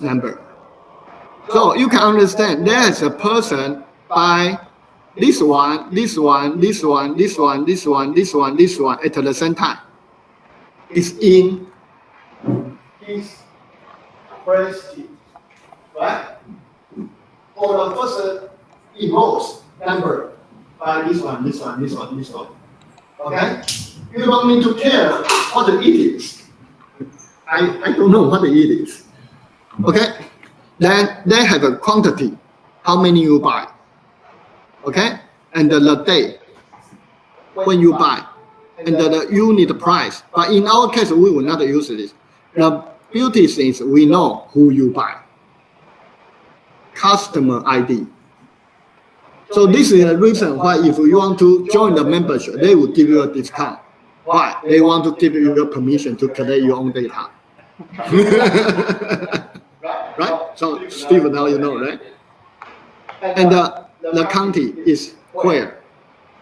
number. So you can understand there's a person buy this one, this one, this one, this one, this one, this one, this one at the same time. It's in his spreadsheet, right? For the person involves number by this one, this one, this one, this one. Okay? You don't need to care what it is. I don't know what it is. Okay? Then they have a quantity, how many you buy. Okay? And the day when you buy. And the unit price. But in our case, we will not use this. The beauty is we know who you buy. Customer ID. So this is the reason why if you want to join the membership, they will give you a discount. Why? They want to give you your permission to collect your own data. Right? So Steve, now you know, right? And the county is where?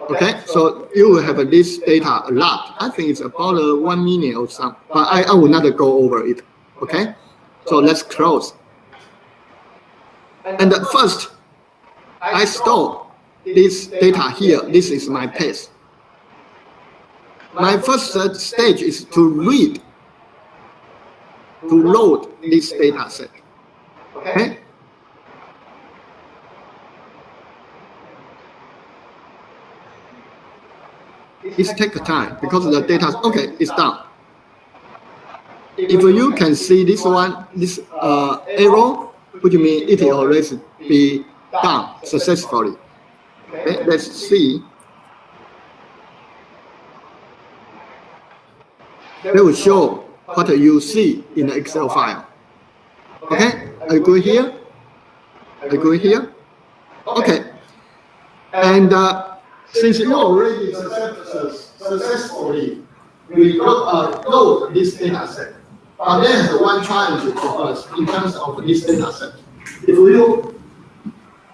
Okay, so you will have this data a lot. I think it's about 1 million or something, but I will not go over it. Okay, so let's close. And first, I store this data here. This is my path. My first stage is to read, to load this data set. Okay. It takes time because the data, okay, it's done. If you can see this one, this arrow, which means it already be done successfully. Okay, let's see. They will show what you see in the Excel file. Okay, I go here. I go here. Okay, and since you already successfully load this data set, but there's one challenge for us in terms of this data set. If you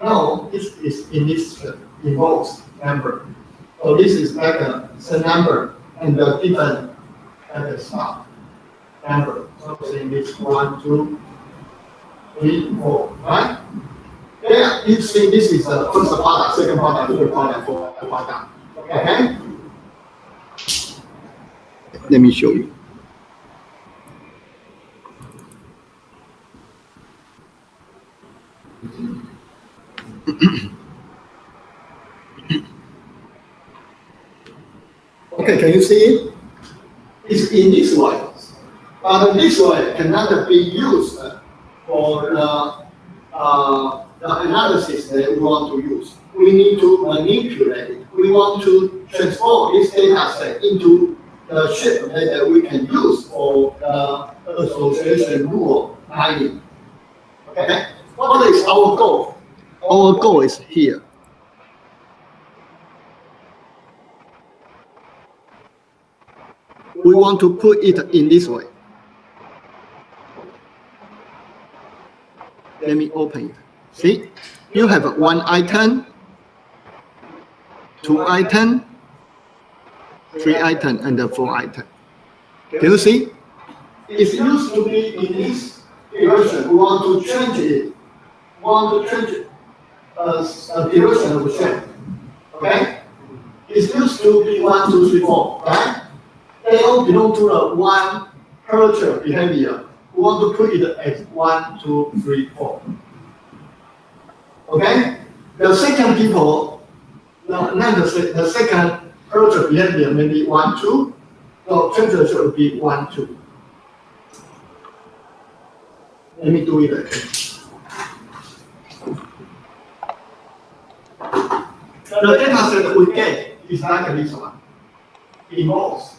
know this is in this involves number, so this is like a number and the given at the start number. So say this 1, 2, 3, 4, right? Yeah, you see this is the first product, second product, third product, fourth product. Okay? Let me show you. Okay, can you see it? It's in this way. But this way cannot be used for the analysis that we want to use. We need to manipulate it. We want to transform this data set into the shape that we can use for the association rule mining. Okay? What is our goal? Our goal is here. We want to put it in this way. Let me open it. See, you have one item, two item, three item, and four item. Can you see? It used to be in this direction. We want to change it. We want to change it as a direction of shape. Okay? It used to be 1, 2, 3, 4, right? They all belong to the one culture behavior. We want to put it as 1, 2, 3, 4. Okay? The second people, the second culture behavior may be 1, 2. So temperature will be 1, 2. Let me do it again. The data set we get is like this one. Involves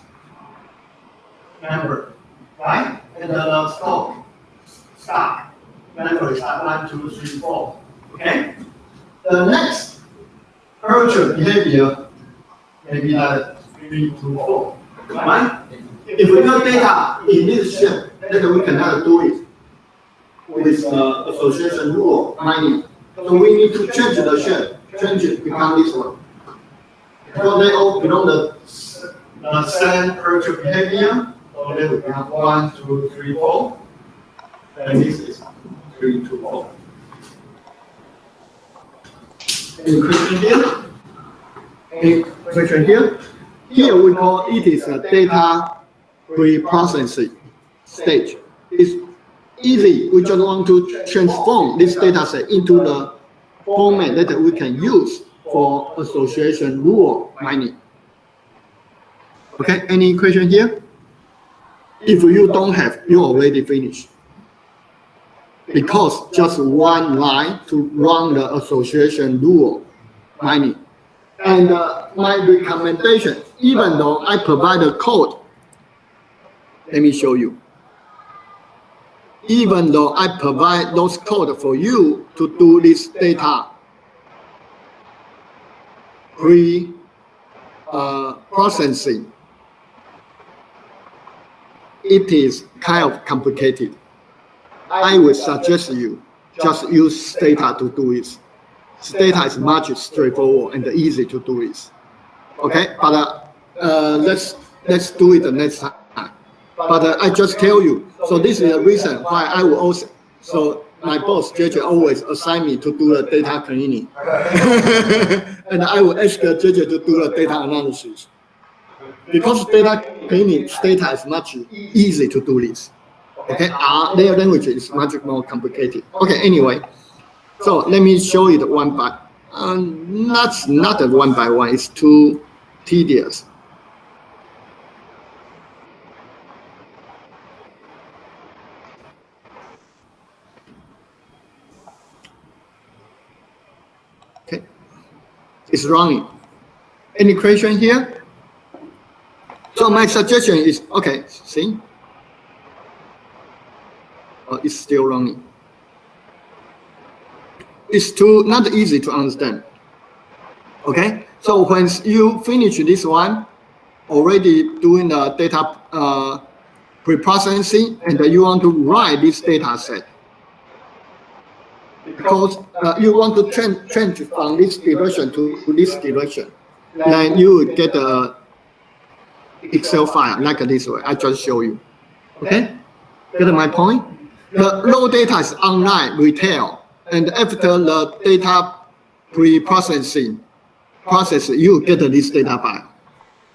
number, right? And the stock number is 1, 2, 3, 4. Okay? The next culture behavior may be like 3, 2, 4. Right? If we have data in this shape, then we cannot do it with association rule mining. So we need to change the shape, change it, become this one. So they all belong the same culture behavior. So they will become 1, 2, 3, 4. And this is 3 to 4. Any question here? Any question here? Here we call it is a data pre-processing stage. It's easy. We just want to transform this data set into the format that we can use for association rule mining. Okay, any question here? If you don't have, you already finished. Because just one line to run the association rule mining. And my recommendation, even though I provide the code, let me show you. Even though I provide those code for you to do this data pre-processing, it is kind of complicated. I would suggest you just use Stata to do it. Stata is much straightforward and easy to do it. Okay, but let's do it the next time. But I just tell you. So this is the reason why I will also. So my boss JJ always assign me to do the data cleaning, and I will ask JJ to do the data analysis. Because data cleaning, Stata is much easy to do this. Okay, their language is much more complicated. Okay, anyway, so let me show you the one by. Not a one by one. It's too tedious. Okay, it's running. Any question here? So my suggestion is okay. See. It's still running. It's not easy to understand. Okay, so when you finish this one, already doing the data pre-processing, and you want to write this data set, because you want to change from this direction to this direction, then you will get a Excel file like this way. I just show you. Okay, get my point? The raw data is online retail, and after the data pre-processing process, you get this data file.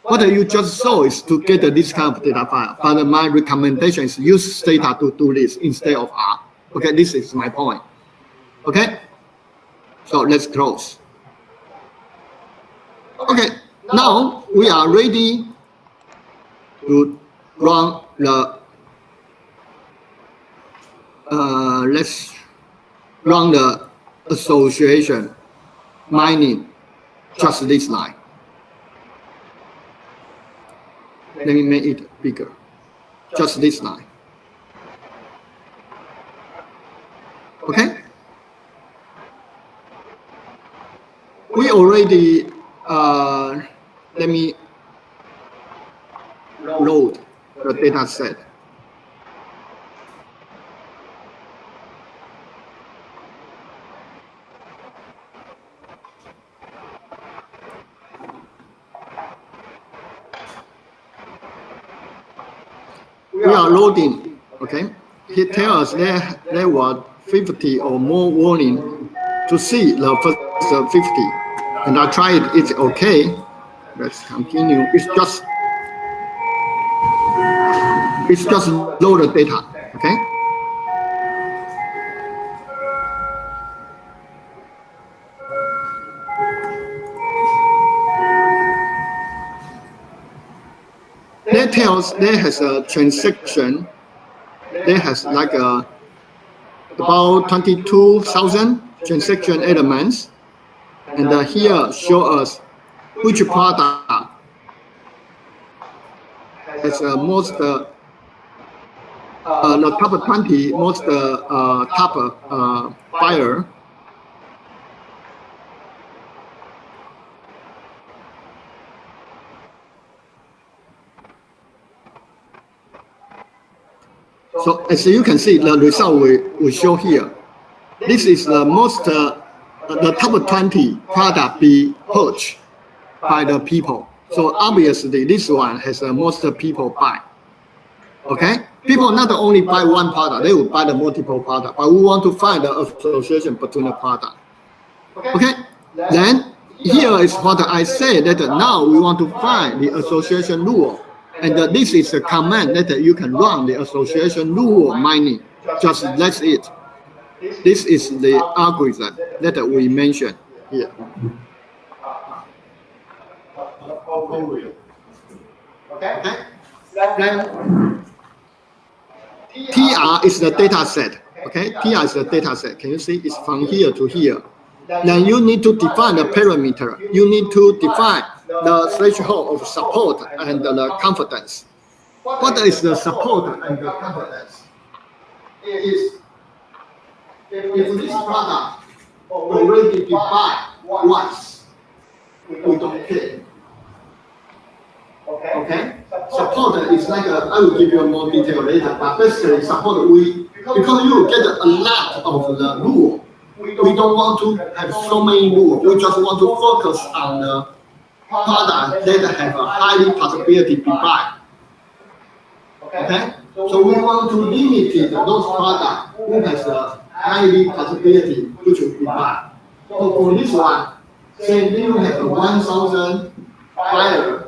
What you just saw is to get this kind of data file, but my recommendation is use Stata to do this instead of R. Okay, this is my point. Okay, so let's close. Okay, now we are ready to run the let's run the association mining, just this line. Let me make it bigger. Just this line. Okay? We already, let me load the data set. We are loading, okay? He tells us there were 50 or more warning to see the first 50. And I tried, it's okay. Let's continue. It's just load the data, okay? That tells there has a transaction. There has like about 22,000 transaction elements, and here show us which product has most the top 20 most top buyer. So as you can see, the result we show here. This is the most, the top 20 product be purchased by the people. So obviously this one has the most people buy. Okay, People not only buy one product, they will buy the multiple product, but we want to find the association between the product. Okay, then here is what I say that now we want to find the association rule, and this is a command that you can run the association rule mining. Just that's it. This is the algorithm that we mentioned here. Okay, then TR is the data set. Okay, TR is the data set. Can you see? It's from here to here. Then you need to define the parameter. You need to define the threshold of support and the confidence. What is the support and the confidence? Is if this product already defined once, we don't care. Okay? Support is like I will give you more detail later, but basically support because you get a lot of the rule. We don't want to have so many rules. We just want to focus on the product that have a highly possibility to buy. Okay? So we want to limit those products who has a highly possibility which will be buy. So for this one, say you have 1,000 buyers.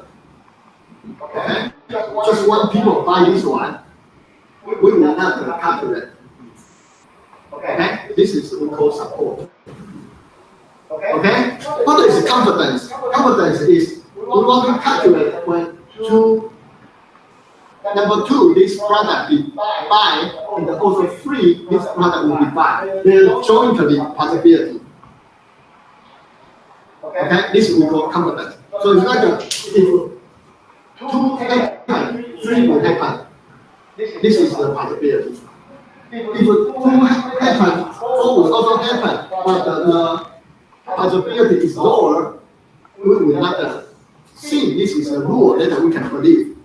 Okay? Just one people buy this one, we will not calculate. Okay? This is what we call support. Okay? What is confidence? Confidence is we want to calculate when number two, this product be buy, and also three, this product will be buy. They are jointly possibility. Okay? This we call confidence. So it's like if two happen, three will happen. This is the possibility. If two happen, four will also happen, but the possibility is lower, we will not see this is a rule that we can believe.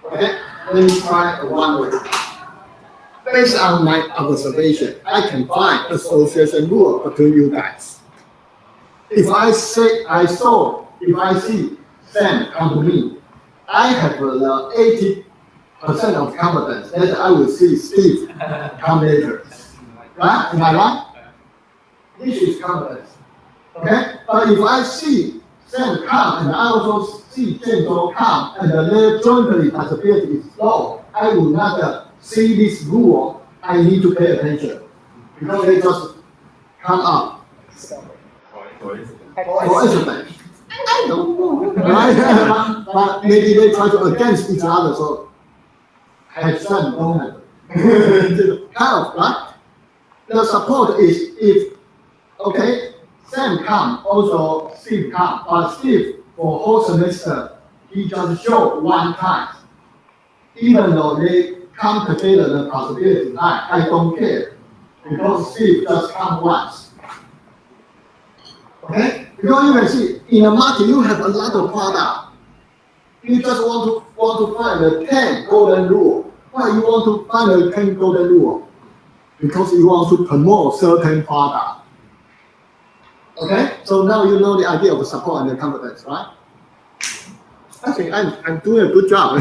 Okay, let me try one way. Based on my observation, I can find association rule between you guys. If I see Sam come to me, I have 80% of confidence that I will see Steve come later. Right? Am I right? This is confidence. Okay? But if I see Sam come and I also see Zhenzhou come and their jointly possibility is low, I will not see this rule. I need to pay attention because they just come up. For instance, I don't know. Right? But maybe they try to against each other, so have some don't have. Help, right? The support is if Sam come, also Steve come, but Steve for whole semester he just show one time. Even though they come together, the possibility I don't care because Steve just come once. Okay? Because you can see in the market you have a lot of product. You just want to find the 10 golden rule. Why you want to find the 10 golden rule? Because you want to promote certain product. Okay? So now you know the idea of support and the confidence, right? I think I'm doing a good job.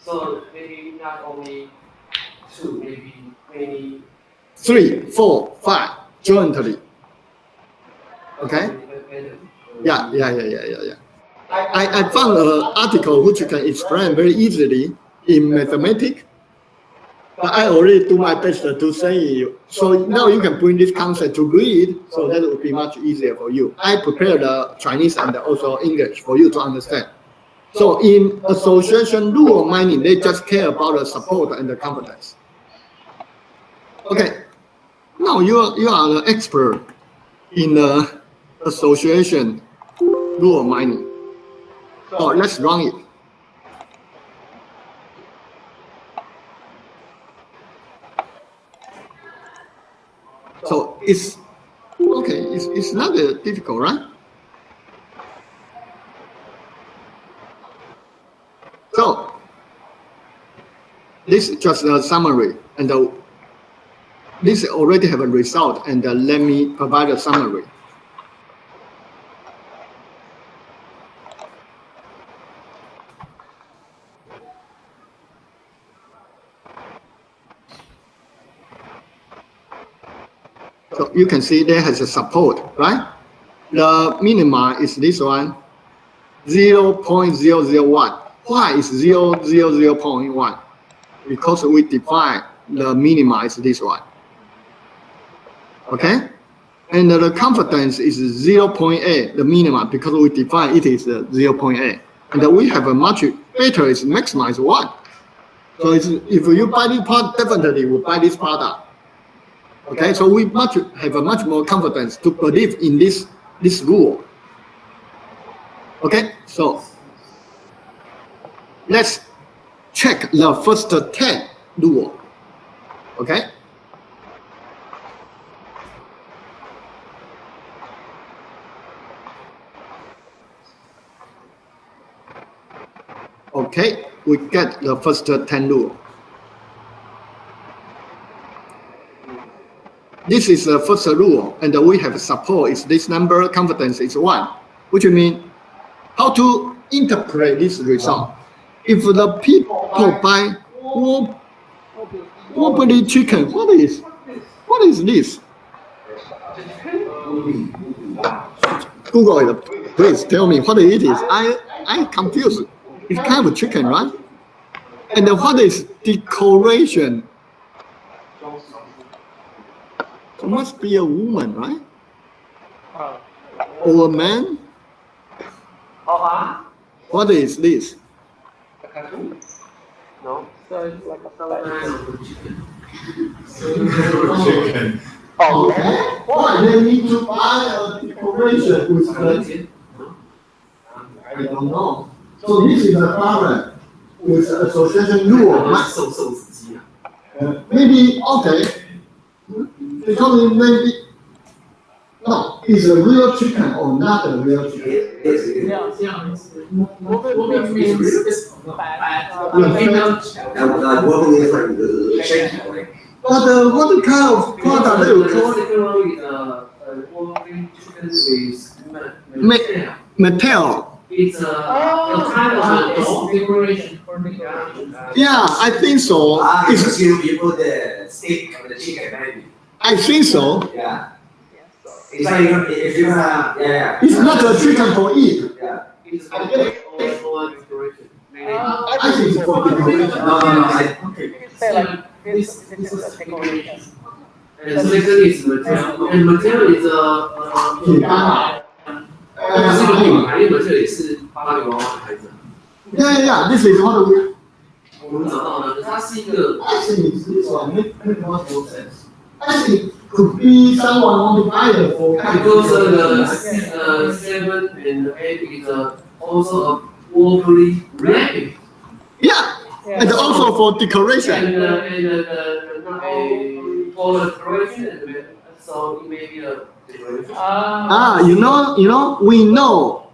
So maybe not only two, maybe 3, 4, 5 jointly. Okay? Yeah. I found an article which you can explain very easily in mathematics. But I already do my best to say. So now you can bring this concept to read, so that will be much easier for you. I prepared the Chinese and also English for you to understand. So in association rule mining, they just care about the support and the confidence. Okay, now you are the expert in the association rule mining. So let's run it. So it's okay. It's not difficult, right? So this is just a summary, and this already have a result. And let me provide a summary. So you can see there has a support, right? The minima is this one, 0.001. Why is 0.001? Because we define the minima is this one. Okay? And the confidence is 0.8, the minimum, because we define it is 0.8. And we have a much better is maximize 1. So it's, if you buy this product, definitely will buy this product. Okay, so we have a much more confidence to believe in this rule. Okay, so let's check the first 10 rule. Okay. Okay, we get the first 10 rule. This is the first rule, and we have support is this number, confidence is 1, which means how to interpret this result. If the people buy wobbly chicken, what is this? Google it, please tell me what it is. I'm confused. It's kind of chicken, right? And what is decoration? It must be a woman, right? Or a man? What is this? No. So it's like a Chicken. Okay. Why they need to buy a decoration with the... I don't know. So this is a problem with the association rule. Maybe, okay. Because maybe, no, is a real chicken or not a real chicken? wobbly means it's bad. Wobbly is like shaky, like. But what kind of product they will call it? Metal. It's a kind of decoration for the Yeah, I think so. It's It's, you put the stick on the chicken, maybe. I think so. Yeah. It's like if you have, yeah. It's not a chicken for eat. Yeah. It's a decoration. I think it's for decoration. No. You can say like this is a decoration. And second is material. And material is这是个品牌，因为这也是芭比娃娃的牌子。 Yeah. This is what we. 我们找到了，它是一个 I think this one make much more sense. I think could be someone want to buy it for. because the 7 and 8 is also a wobbly rabbit. Yeah, and also for decoration. And for the decoration, so it may be a decoration. We know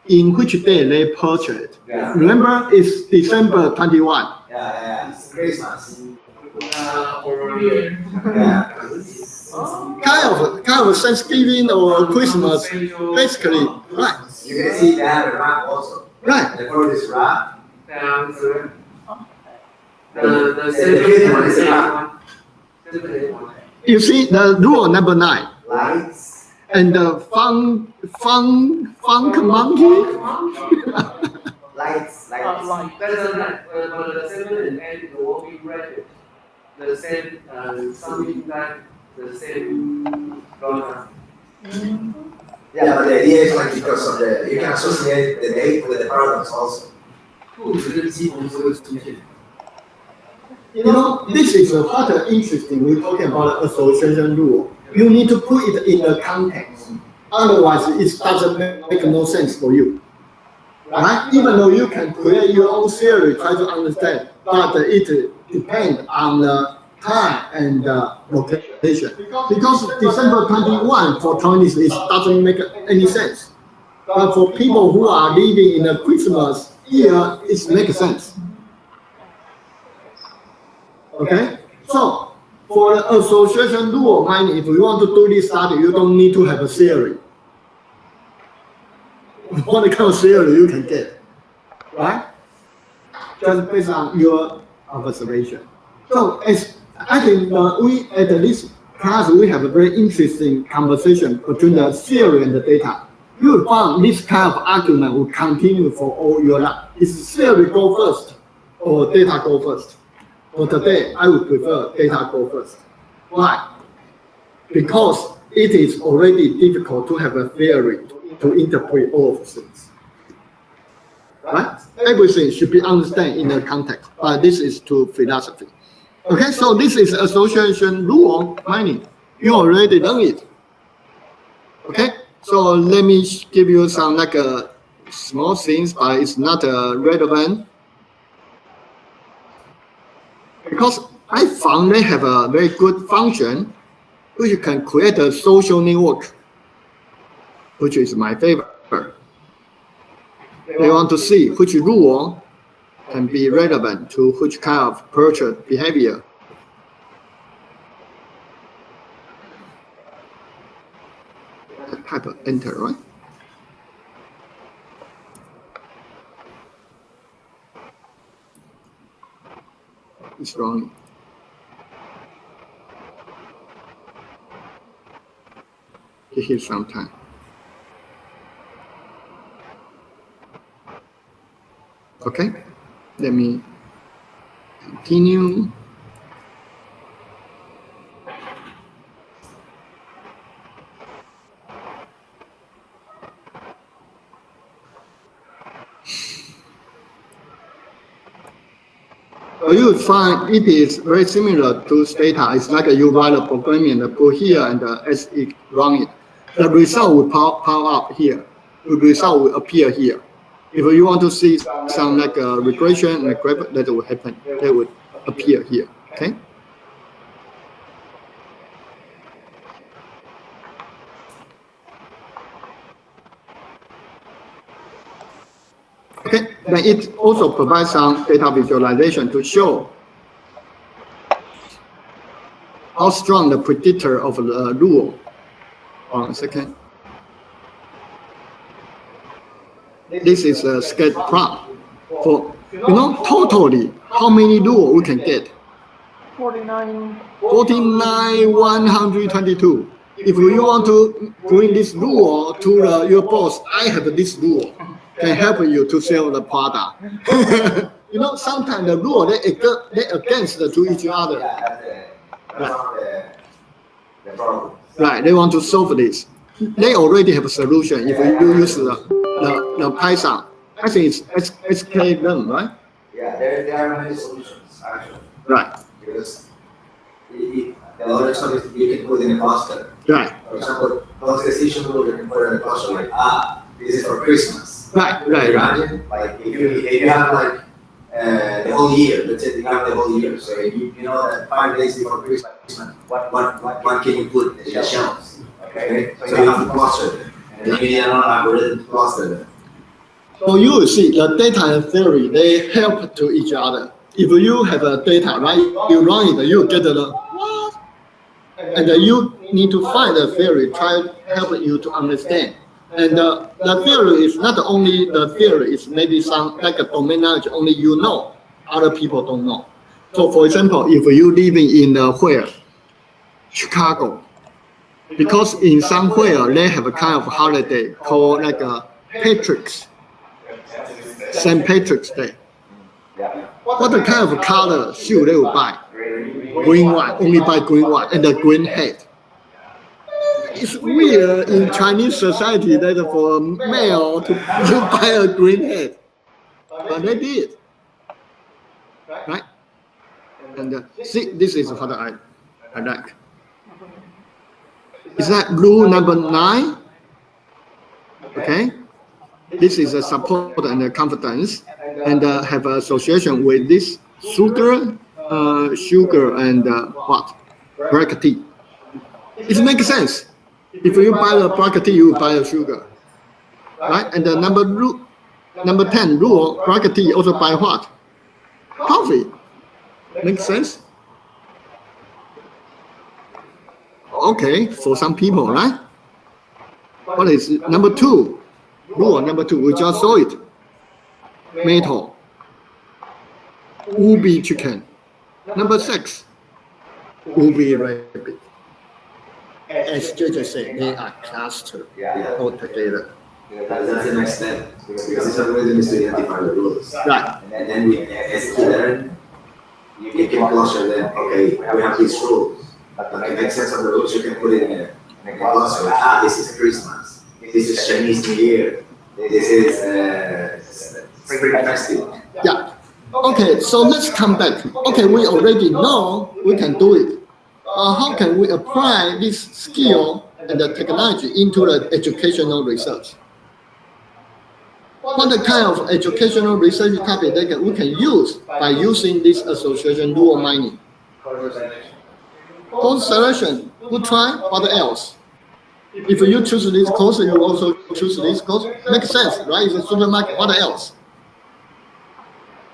in which day they purchased. Yeah. Remember, it's December 21. Yeah. It's Christmas. Or here. Yeah. Kind of Thanksgiving or Christmas, basically. Right. You can see they have a wrap also. Right. The fruit is wrap. The 7 one is the one. You see the rule number 9. Lights. And the funk monkey. Lights. Like That's right. But the 7 and 8 will be rabbit. The same, something like the same color. Yeah, but the idea is like because of the you can associate the date with the products also. 兔子跟鸡同时会出现。 This is what interesting. We're talking about association rule. You need to put it in a context. Otherwise, it doesn't make no sense for you. Right? Even though you can create your own theory, try to understand, but it depends on the time and location. Because December 21 for Chinese, it doesn't make any sense. But for people who are living in a Christmas year, it makes sense. Okay? So, for the association rule, if you want to do this study, you don't need to have a theory. What kind of theory you can get, right? Just based on your observation. So, as I think we at this class we have a very interesting conversation between the theory and the data. You will find this kind of argument will continue for all your life. Is theory go first or data go first? For today, I would prefer data go first. Why? Because it is already difficult to have a theory to interpret all of things. Right? Everything should be understood in the context, but this is to philosophy. Okay, so this is association rule mining. You already learned it. Okay, so let me give you some like small things, but it's not relevant because I found they have a very good function which can create a social network, which is my favorite. They want to see which rule can be relevant to which kind of purchase behavior. Type of enter, right? It's wrong. Give it some time. Okay, let me continue. So you will find it is very similar to data. It's like you write a program and put here and as it run it. The result will pop up here. The result will appear here. If you want to see some like a regression and graph, that will happen. That would appear here. Okay. Okay, then it also provides some data visualization to show how strong the predictor of the rule. Hold on a second. This is a sketch plot for totally how many rule we can get. 49. 122. If you want to bring this rule to your boss, I have this rule. Can help you to sell the product. Sometimes the rule they against to each other. The problem. Right, they want to solve this. They already have a solution. If you use the Python, I think it's SKLearn, right? Yeah, there are many solutions actually. Right. Because the other stuff is you can put in a cluster. Right. For example, constellation rule you can put in a cluster like this is for Christmas. Right. Imagine like if you have like the whole year, let's say you have the whole year, so you know that 5 days before Christmas, what can you put in the shelves? Okay, so you have to cluster them, and then you need another algorithm to cluster them. So you will see the data and theory, they help to each other. If you have a data, right, you run it, you get the what? And you need to find the theory, try help you to understand. And the theory is not only the theory, it's maybe some like a domain knowledge only you know, other people don't know. So for example, if you living in where? Chicago. Because in somewhere they have a kind of holiday called like a Patrick's. St. Patrick's Day. What kind of color shoe they will buy? Green one, only buy green one, and the green hat. It's weird in Chinese society that for a male to buy a green hat, but they did, right? And see, this is what I like. Is that rule number 9? Okay. This is a support and a confidence, and have association with this sugar and what? Black tea. It makes sense. If you buy the black tea, you buy the sugar, right? And the number 10 rule, black tea also buy what? Coffee. Makes sense. Okay, for some people, right? What is number 2? Rule number 2, we just saw it. Metal. Ubi chicken. Number 6, Ubi rabbit. as JJ said, they are clustered all together. That's the next step because this algorithm is to identify the rules. Right. And then as you learn, you can cluster them. Okay, we have these rules, but to make sense of the rules, you can put it in a cluster. Like, this is Christmas. This is Chinese New Year. This is Spring Festival. Yeah. Okay, so let's come back. Okay, we already know we can do it. How can we apply this skill and the technology into the educational research? What kind of educational research topic that we can use by using this association dual mining? Course selection, good try, what else? If you choose this course, you also choose this course. Makes sense, right? It's a supermarket, what else?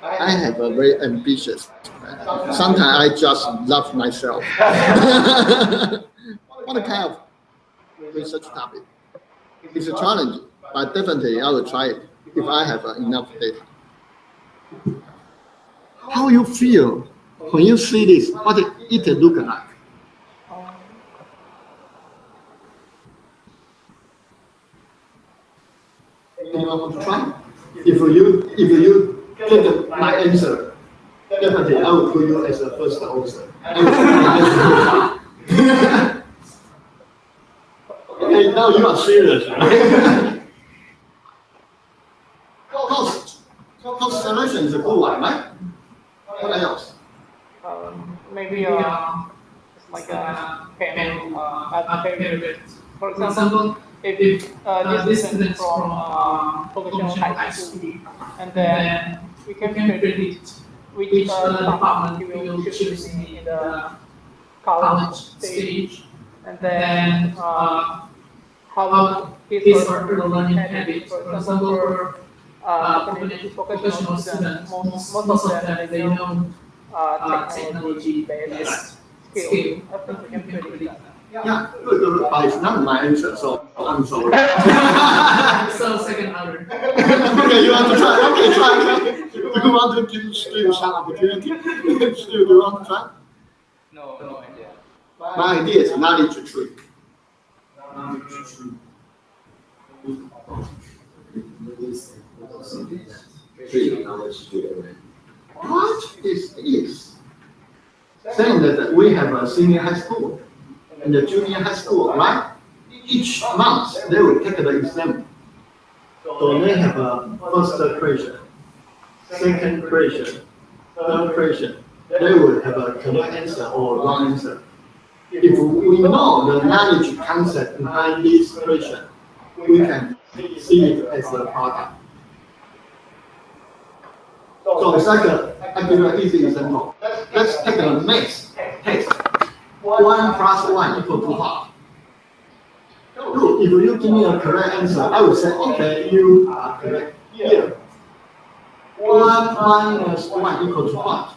I have a very ambitious plan. Sometimes I just love myself. What kind of research topic? It's a challenge, but definitely I will try it if I have enough data. How you feel when you see this? What it look like? Anyone want to try? If you get my answer, definitely I will put you as the first answer. Okay, now you are serious, right? Cost solution is a good one, right? What else? Maybe it's like a pen at for example, if this student from vocational high school, and then we can predict which department he will choose in the college stage, and then how his or her learning habits. For example, for vocational students, most of them they know technology-based skill. I think we can predict that. Yeah, good, but it's not my answer, so I'm sorry. So second order. Okay, you want to try? Okay, try. Do you want to give Stu some opportunity? Stu, do you want to try? No idea. My idea is knowledge tree. What is this? Saying that we have a senior high school and the junior high school, right? Each month they will take the exam. So they have a first question, second question, third question. They will have a correct answer or wrong answer. If we know the knowledge concept behind this question, we can see it as a product. So it's like I give you an easy example. Let's take a math test. 1 plus 1 equal to what? Look, if you give me a correct answer, I will say, okay, you are correct here. 1 minus 1 equal to what?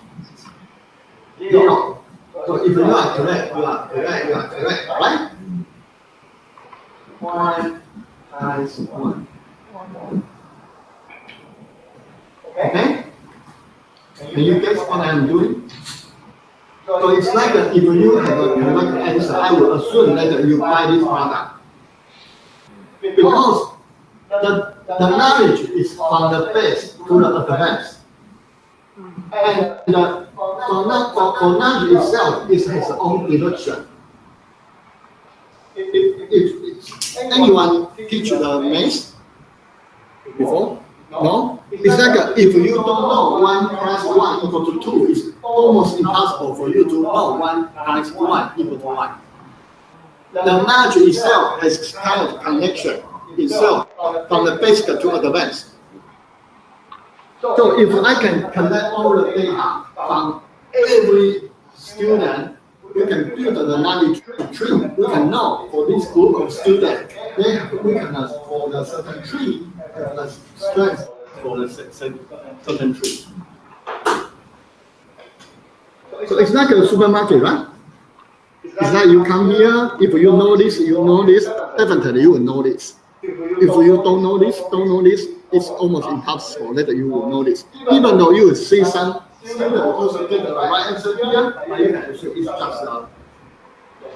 0. So if you are correct, you are correct, right? 1 times 1. Okay? Can you guess what I'm doing? So it's like if you have a correct answer, I will assume that you buy this product. Because the knowledge is from the base to the advanced. And for knowledge itself, it has its own direction. If anyone teach the math before? No? It's like if you don't know 1 plus 1 equal to 2, it's almost impossible for you to know 1 times 1 equal to 1. The knowledge itself has kind of connection itself from the basic to advanced. So if I can collect all the data from every student, we can build the knowledge tree. We can know for this group of students, they have weakness for the certain tree and the strength for the certain tree. So it's like a supermarket, right? It's like you come here, if you know this, definitely you will know this. If you don't know this, it's almost impossible that you will know this. Even though you will see some students also get the right answer here, but you can assume it's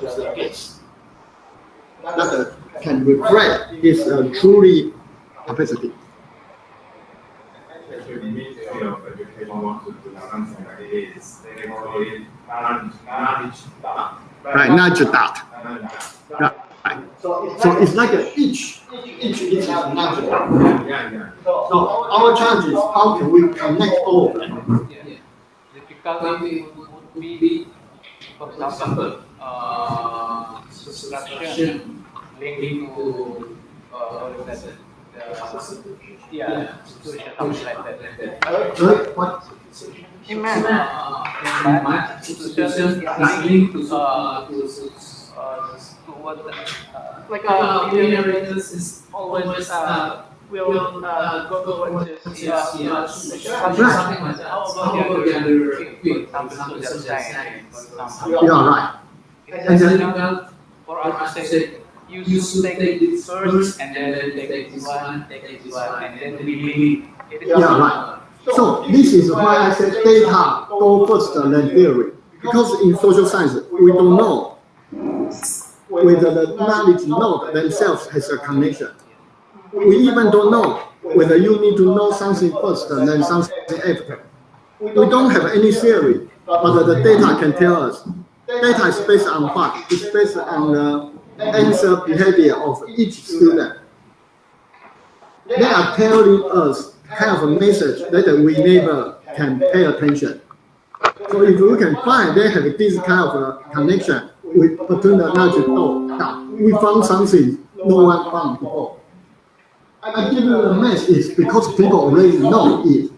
just a guess. that can reflect his truly capacity. Actually, the Ministry of Education wants to do something like this. They call it knowledge dot. Right, not just that. Right. So it's like each is natural. Yeah. So our challenge is how can we connect all of them? Yeah. Difficulty would be, for example, subtraction linked to what is that? Substitution, something like that. Sorry, what? In math, substitution is linked to what? Like linear radius is always will go towards something like that. How about the other field, for example, social science, for example. You are right. It's difficult for us to say, you should take this first, and then take this one, and then we link. Yeah, right. So this is why I said data go first than theory. Because in social science, we don't know whether the knowledge node themselves has a connection. We even don't know whether you need to know something first and then something after. We don't have any theory, but the data can tell us. Data is based on what? It's based on the answer behavior of each student. They are telling us kind of a message that we never can pay attention. So if we can find they have this kind of a connection between the knowledge node, we found something no one found before. I give you the math is because people already know it.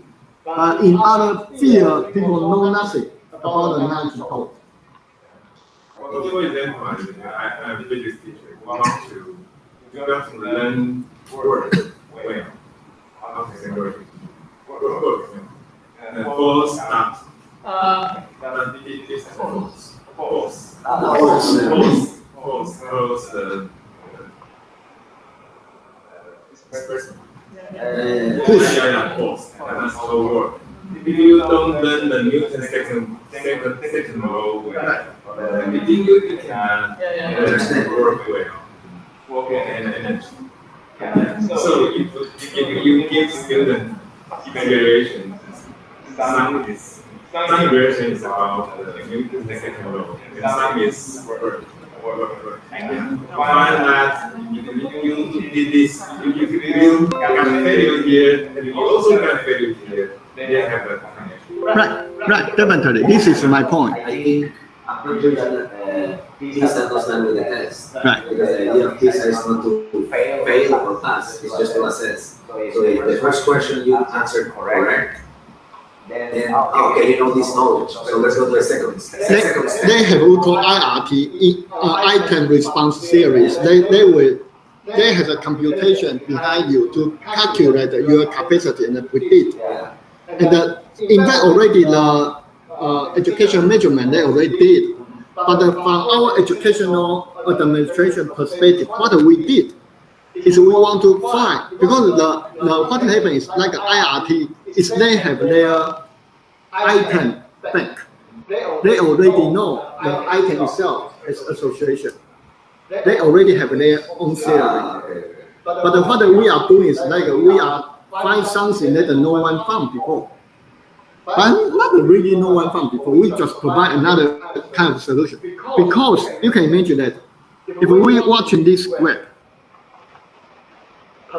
But in other fields, people know nothing about the knowledge node. Well, for example, I'm a physics teacher. We want to learn words well. How to say words? And false start. Expression. False. That's how it works. If you don't learn the Newton's second law well, you think you can understand work well, work and energy. So if you give students evaluations, some evaluation is about the Newton's second law, and some is work. Find that you did this, you can fail here, and you also can fail here. They have a connection. Right, definitely. This is my point. I think I'm pretty sure that PISA does not do the test. Right. Because the idea of PISA is not to fail or pass, it's just to assess. So if the first question you answered correct, then okay, you know this knowledge. So let's go to the second step. They have what we call IRT, item response series. They have a computation behind you to calculate your capacity and predict. Yeah. And in fact, already the education measurement they already did. But from our educational administration perspective, what we did is we want to find, because what happens is like IRT is they have their item bank. They already know the item itself as association. They already have their own theory. But what we are doing is like we are find something that no one found before. But not really no one found before. We just provide another kind of solution. Because you can imagine that if we watching this web,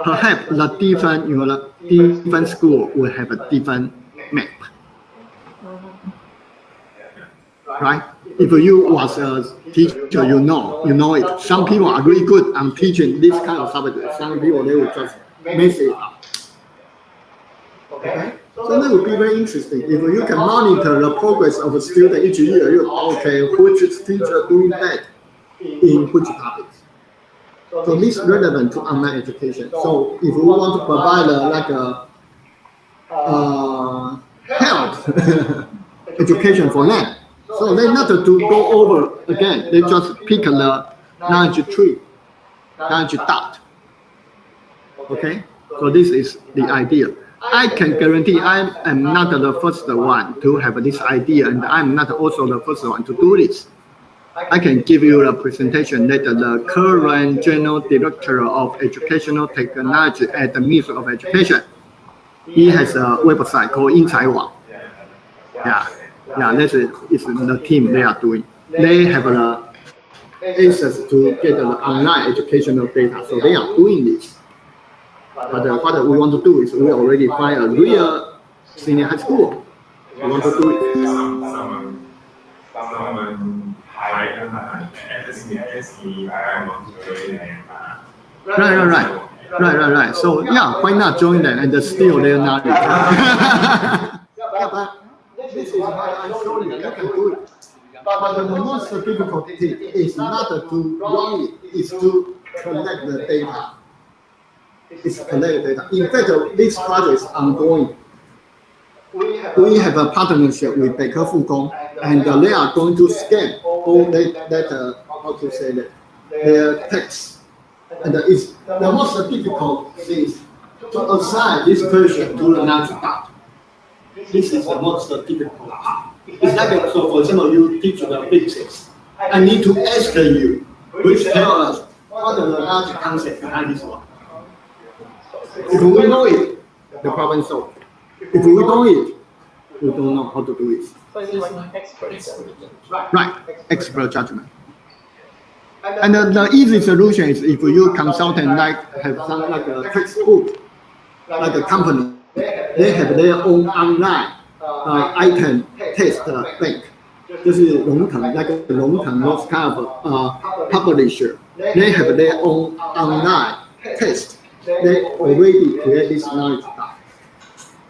perhaps your different school will have a different map. Right? If you was a teacher, you know it. Some people are really good on teaching this kind of subject. Some people they will just mess it up. Okay? So that would be very interesting. If you can monitor the progress of a student each year, which is teacher doing that in which topics. So this is relevant to online education. So if we want to provide health education for them, so they not to go over again. They just pick the knowledge tree, knowledge dot. Okay, so this is the idea. I can guarantee I am not the first one to have this idea, and I'm not also the first one to do this. I can give you a presentation that the current General Director of Educational Technology at the Ministry of Education, he has a website called 英才网. Yeah, that's it. It's the team they are doing. They have the access to get the online educational data, so they are doing this. But what we want to do is we already find a real senior high school. We want to do it. Someone high at the senior SE, I want to join them. Right. So yeah, why not join them and steal their knowledge? Yeah, but this is what I told you. You can do it. But the most difficult thing is not to run it, it's to collect the data. It's collect the data. In fact, this project is ongoing. We have a partnership with Beike Fukong, and they are going to scan all that how to say that, their text. And it's the most difficult thing is to assign this person to the next part. This is the most difficult part. It's like, so for example, you teach the physics. I need to ask you, which tell us what are the large concept behind this one. If we know it, the problem is solved. If we know it, we don't know how to do it. So it's like expert judgment. Right, expert judgment. And the easy solution is if you consultant have some like a textbook, like a company, they have their own online item test bank. 就是龙腾 like a 龙腾 those kind of publisher. They have their own online test. They already create this knowledge graph.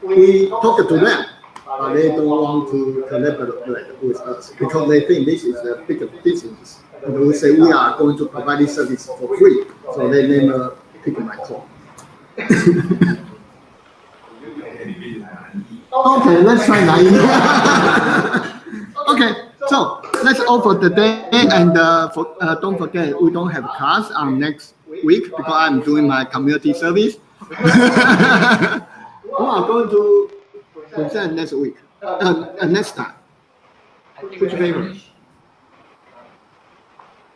We talk to them, but they don't want to collaborate with us because they think this is a big business. And we say we are going to provide this service for free, so they never pick my call. Okay, let's try that. Okay, so that's all for today, and don't forget we don't have class on next week because I'm doing my community service. We are going to present next week, next time. Which paper?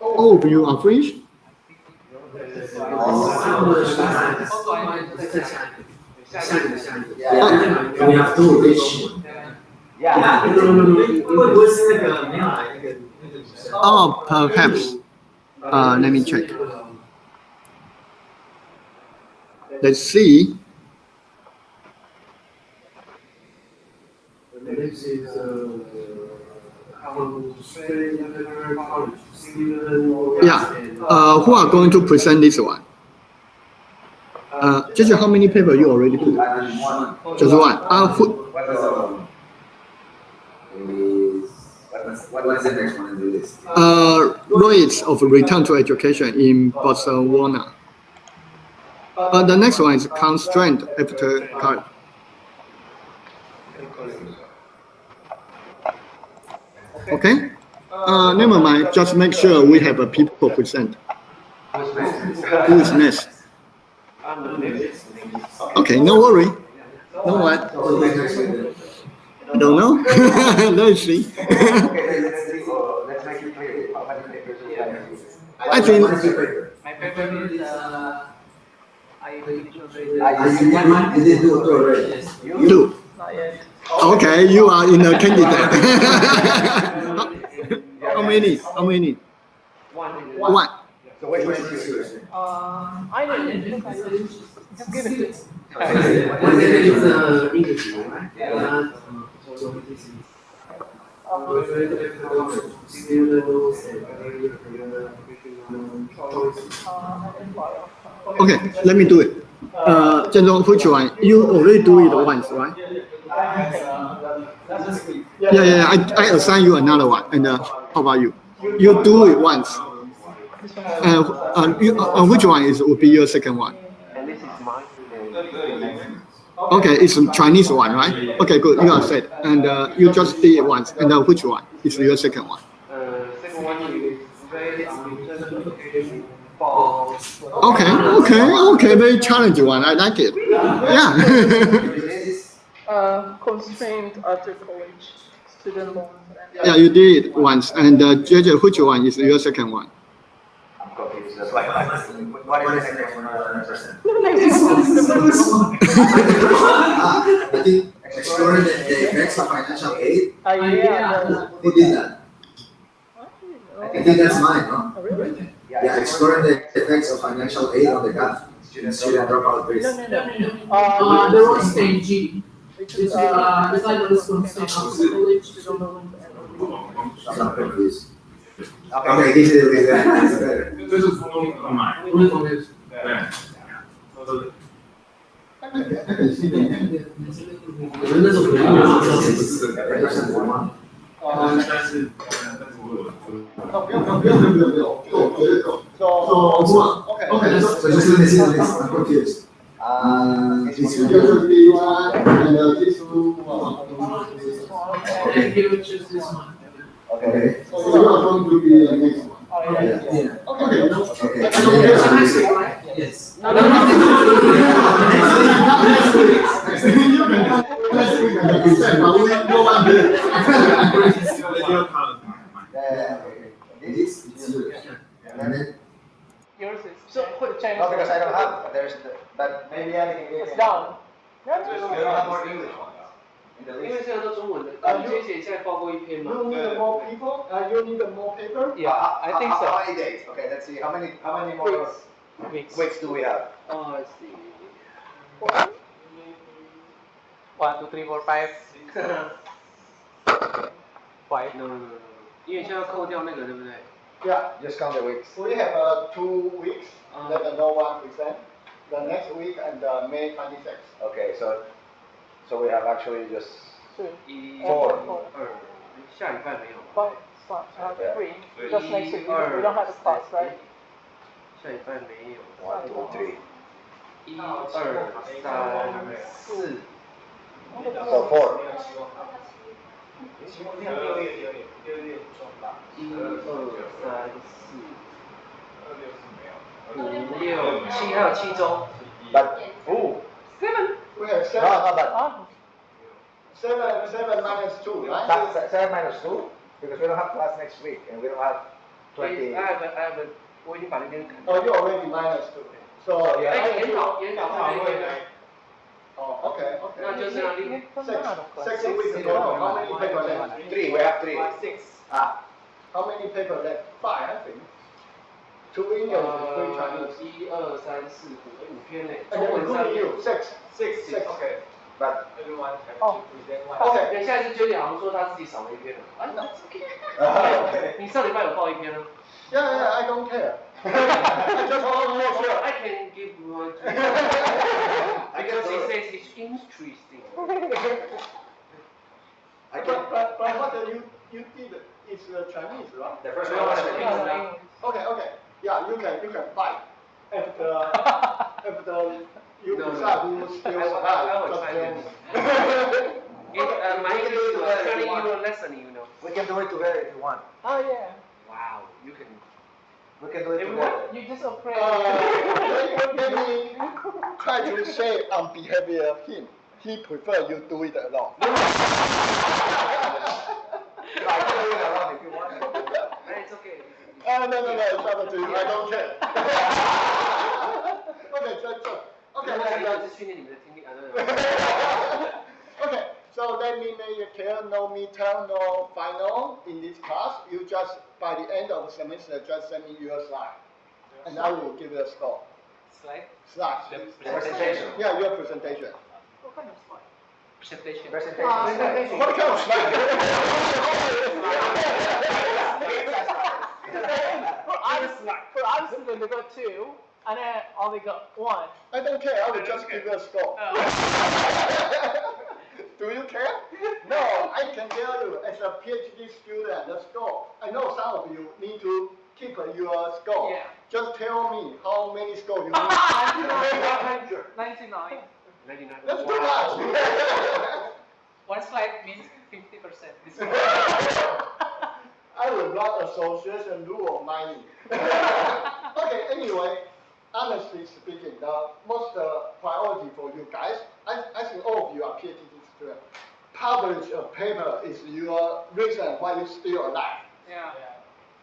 All of you are French? We have to reach. Oh, perhaps. Let me check. Let's see. This is Yeah. Who are going to present this one? Just how many papers you already do? Just one. What's the next one on the list? Rates of return to education in Botswana. The next one is constraint after college. Okay. Never mind. Just make sure we have a people present. Who is next? Okay, no worry. No what? I don't know. Let's see. Let's make it clear. How many papers we have? I think. My favorite is You did do it already. Two. not yet. Okay, you are in a candidate. How many? How many? One. So which one is yours? I didn't because I didn't give it. One is English, right? Okay, let me do it. Zhenzhong, which one? You already do it once, right? Yeah. I assign you another one. And how about you? You do it once. Which one would be your second one? And this is mine. Okay, it's a Chinese one, right? Okay, good. You are set. And you just did it once. And which one is your second one? Second one is very for Okay. Very challenging one. I like it. Yeah. Constraint after college. student loans. Yeah, you did once. And JJ, which one is your second one? I'm confused. That's why I'm asking. What is the next one? I don't understand. I think exploring the effects of financial aid. Yeah. Who did that? I I think that's mine, no? Oh, really? Yeah, exploring the effects of financial aid on the gap in student dropout rates. No. There was stage G. Which It's is beside the school stage college. student loans and I'm not confused. Okay, give me the reason. That's better. 这是从买，我们同学对，都是我觉得那种可能但是我不用，就绝对够。Okay. So just let me see this. I'm confused. This Just one. be one and this one. Okay, you would choose this one. Okay. So you are going to be the next one. Yeah. Okay. Okay. Yes. You can come next week and present, but we no one did. Yeah. Okay. This is yours. And then. yours is So, Chinese. No, because I don't have. There's the, but maybe I can get. It's down. You don't have more English ones in the 因为 list. 现在都中文的，那杰姐现在报过一篇嘛？ You need more people? You need more paper? Yeah, I think so. How many days? Okay, let's see. How many more weeks do we have? Oh, I see. 1, 2, 3, 4, 5. 5. No,因为现在要扣掉那个，对不对？ Yeah. Just count the weeks. We have 2 weeks that no one present. The next week and May 26th. Okay, so we have actually just 2. 1、 4. 2，下礼拜没有。 But 3. Just next week. We don't have a class, right? 下礼拜没有。 1, 2, 3. 1、2、3、4。 So 4. 1、2、3、4、5、6、7，还有7周。 But ooh. 7。 We have No, no, but 7 minus 2, right? 7 minus 2 because we don't have class next week and we don't have 20. I have a， 我已经把那边砍。 Oh, you already minus 2. So, 研讨在那边。 Oh, okay. 那就是让你 6 weeks ago, how many paper left? 3, we have 3. 6。 How many paper left? 5, I think. 2 English, 3 Chinese. 1、2、3、4、5篇呢。 And 中 then 文上 including 面。 you, 6. Okay. But Everyone have Oh. to present one. Okay. 等下一次娟姐好像说她自己少了一篇了。啊，那 OK。 okay. 你上礼拜有报一篇吗 Yeah, I don't care. I just want to make sure. I can give one to you. Because he says it's interesting. I can. But what you did is Chinese, right? The first one was Chinese. Okay. Yeah, you can fight. After you decide who still I survive, will just try tell this. me. My English is a 20 euro lesson, you know. We can do it together if you want. Oh, yeah. Wow, you can. We can do it Everyone? together. You're just afraid. Let me try to say on behavior of him. He prefer you do it alone. No, I can do it alone if you want. It's okay. No, it's up to you. I don't care. Okay, okay, 我想 and, 要是训练你们的听力啊，对。 okay, so let me make it clear, no midterm, no final in this class. You just, by the end of the semester, just send me your slide. And I will give you a score. Slide. Slide. Presentation. Yeah, your presentation. What kind of slide? Presentation. Presentation. What kind of slide? For our student, they got 2, and then only got 1. I don't care, I will just give you a score. Do you care? No, I can tell you, as a PhD student, the score, I know some of you need to keep your score. Yeah. Just tell me how many scores you need. 100. 99. 99. That's too much. 1 slide means 50%. I will run association rule of mining. Okay, anyway, honestly speaking, the most priority for you guys, I think all of you are PhD students. publish a paper is your reason why you're still alive. Yeah.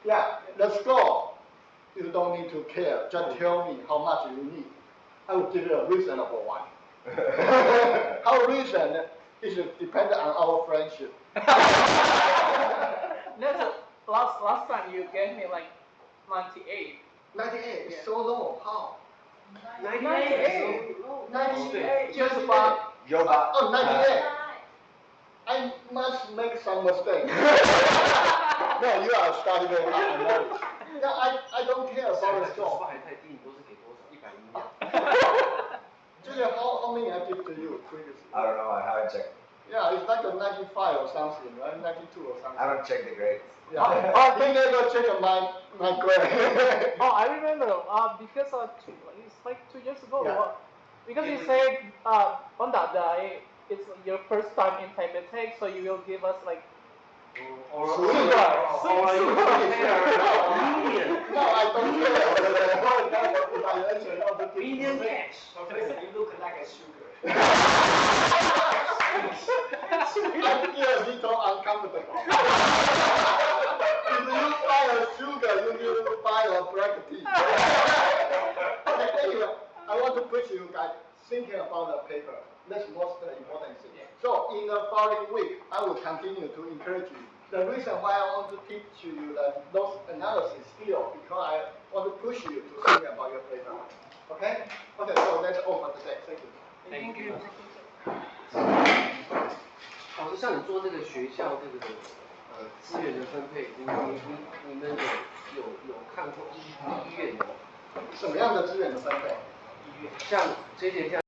Yeah, the score, you don't need to care. Just tell me how much you need. I will give you a reasonable one. How reason is dependent on our friendship. That's last time you gave me like 98. 98 is so low. How? 98. 98. Just about.有吧？ Oh, 98. I must make some mistake. No, you are studying very hard. I know it. Yeah, I don't care about the score. 还太低，你都是给多少？101秒。Julia, how many I give to you previously? I don't know. I haven't checked. Yeah, it's like a 95 or something, right? 92 or something. I don't check the grades. Yeah. Oh, you never check my grade. Oh, I remember. Because it's like 2 years ago. Yeah. Because you said on that day it's your first time in Taipei Tech, so you will give us like Or Sugar. you compare median. No, I don't care. Evaluation of the Median people. cash. Professor, you look like a sugar. I feel a little uncomfortable. If you buy a sugar, you need to buy a black tea. Okay, anyway, I want to push you guys thinking about the paper. That's most important thing. So in the following week, I will continue to encourage you. The reason why I want to teach you those analysis still because I want to push you to think about your paper. Okay? Okay, so that's all for today. Thank you. thank you. 老师，像你做这个学校这个资源的分配，你们有看过医院的吗？什么样的资源的分配？像这些这样。